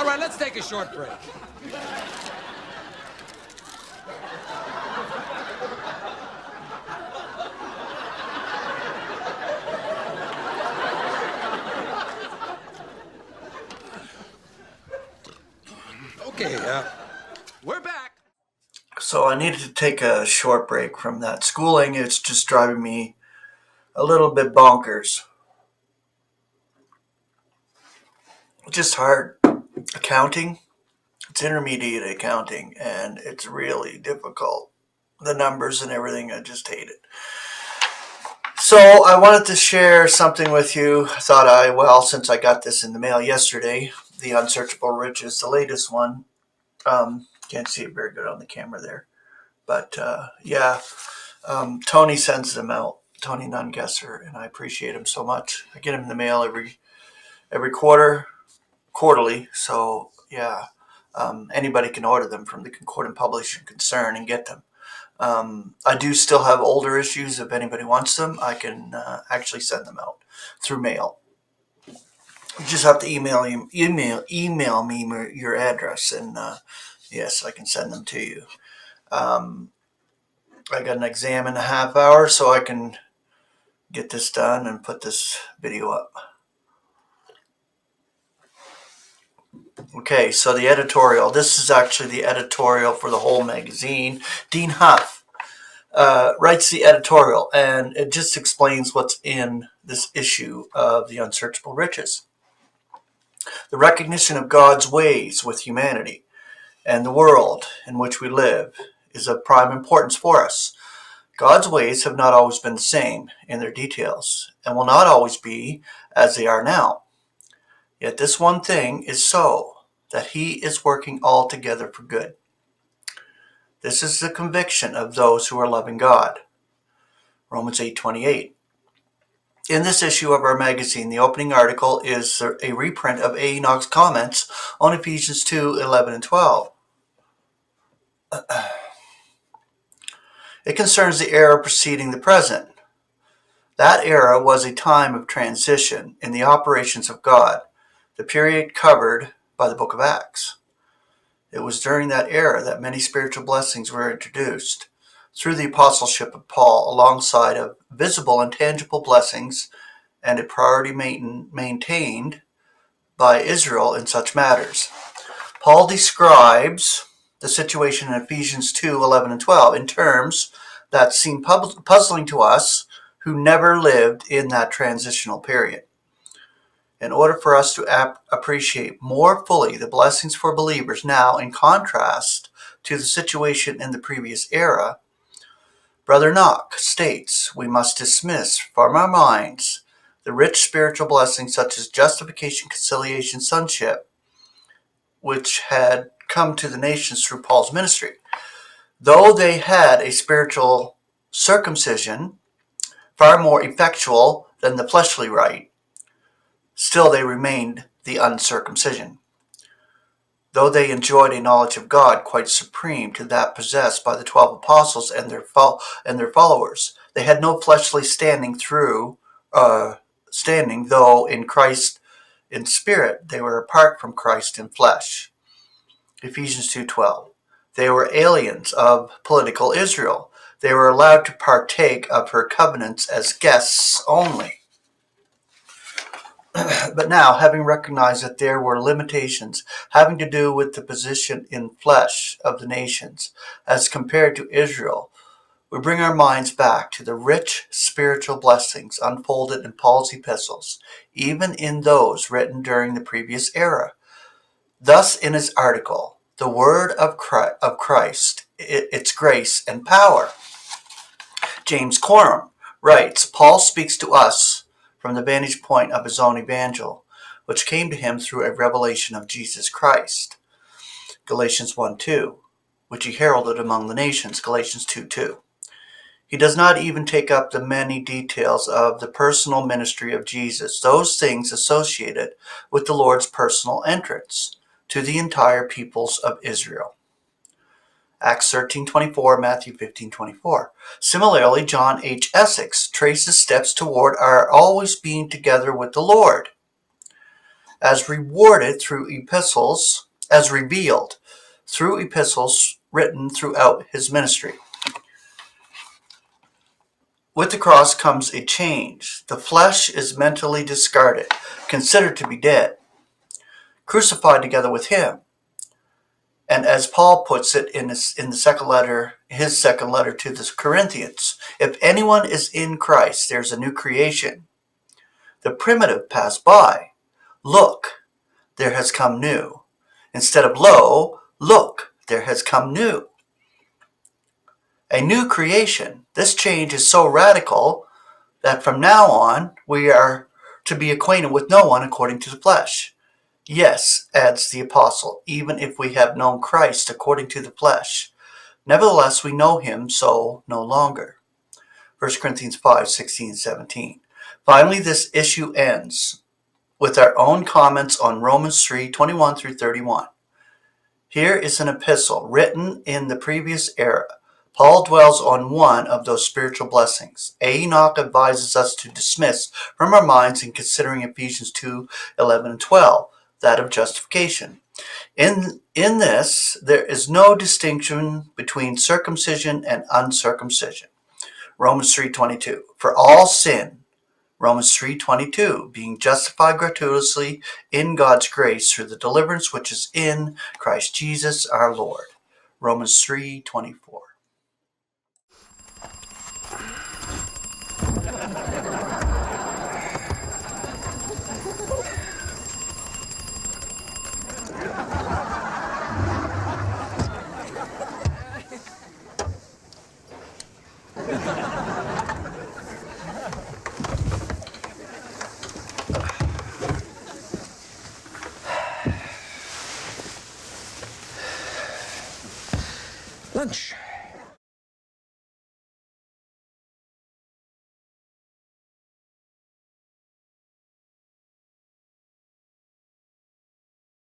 right, let's take a short break. Okay, we're back. So I needed to take a short break from that schooling. It's just driving me a little bit bonkers. Just hard. Accounting, it's intermediate accounting, and it's really difficult. The numbers and everything, I just hate it. So I wanted to share something with you. I thought since I got this in the mail yesterday, The Unsearchable Riches, the latest one. Can't see it very good on the camera there. But Tony sends them out, Tony Nungesser, and I appreciate him so much. I get him in the mail every quarterly. So yeah, anybody can order them from the Concordant Publishing Concern and get them. I do still have older issues. If anybody wants them, I can actually send them out through mail. You just have to email me your address, and yes, I can send them to you. I got an exam in a half hour, so I can get this done and put this video up. Okay, so the editorial. This is actually the editorial for the whole magazine. Dean Huff writes the editorial, and it just explains what's in this issue of The Unsearchable Riches. The recognition of God's ways with humanity and the world in which we live is of prime importance for us. God's ways have not always been the same in their details, and will not always be as they are now. Yet this one thing is so, that he is working all together for good. This is the conviction of those who are loving God. Romans 8:28. In this issue of our magazine, the opening article is a reprint of A. Enoch's comments on Ephesians 2:11 and 12. It concerns the era preceding the present. That era was a time of transition in the operations of God, the period covered by the book of Acts. It was during that era that many spiritual blessings were introduced through the apostleship of Paul, alongside of visible and tangible blessings, and a priority maintained by Israel in such matters. Paul describes the situation in Ephesians 2:11 and 12 in terms that seem puzzling to us who never lived in that transitional period. In order for us to appreciate more fully the blessings for believers now, in contrast to the situation in the previous era, Brother Enoch states we must dismiss from our minds the rich spiritual blessings such as justification, conciliation, sonship, which had come to the nations through Paul's ministry. Though they had a spiritual circumcision far more effectual than the fleshly rite, still they remained the uncircumcision. Though they enjoyed a knowledge of God quite supreme to that possessed by the 12 apostles and their followers, they had no fleshly standing, though in Christ in spirit they were apart from Christ in flesh. Ephesians 2:12. They were aliens of political Israel. They were allowed to partake of her covenants as guests only. But now, having recognized that there were limitations having to do with the position in flesh of the nations as compared to Israel, we bring our minds back to the rich spiritual blessings unfolded in Paul's epistles, even in those written during the previous era. Thus, in his article, The Word of Christ, its grace and power, James Coram writes, Paul speaks to us from the vantage point of his own evangel, which came to him through a revelation of Jesus Christ. Galatians 1:2, which he heralded among the nations. Galatians 2:2. He does not even take up the many details of the personal ministry of Jesus, those things associated with the Lord's personal entrance to the entire peoples of Israel. Acts 13:24, Matthew 15:24. Similarly, John H. Essex traces steps toward our always being together with the Lord. as revealed through epistles written throughout his ministry. With the cross comes a change. The flesh is mentally discarded, considered to be dead, crucified together with him. And as Paul puts it in his second letter to the Corinthians, if anyone is in Christ, there's a new creation. The primitive passed by. Look, there has come new. Instead of lo, look, there has come new. A new creation. This change is so radical that from now on we are to be acquainted with no one according to the flesh. Yes, adds the apostle, even if we have known Christ according to the flesh, nevertheless we know him so no longer. 1 Corinthians 5:16-17. Finally, this issue ends with our own comments on Romans 3:21-31. Here is an epistle written in the previous era. Paul dwells on one of those spiritual blessings. Enoch advises us to dismiss from our minds in considering Ephesians 2:11 and 12, that of justification. In this, there is no distinction between circumcision and uncircumcision. Romans 3:22. For all sin, Romans 3:22, being justified gratuitously in God's grace through the deliverance which is in Christ Jesus our Lord. Romans 3:24. Lunch.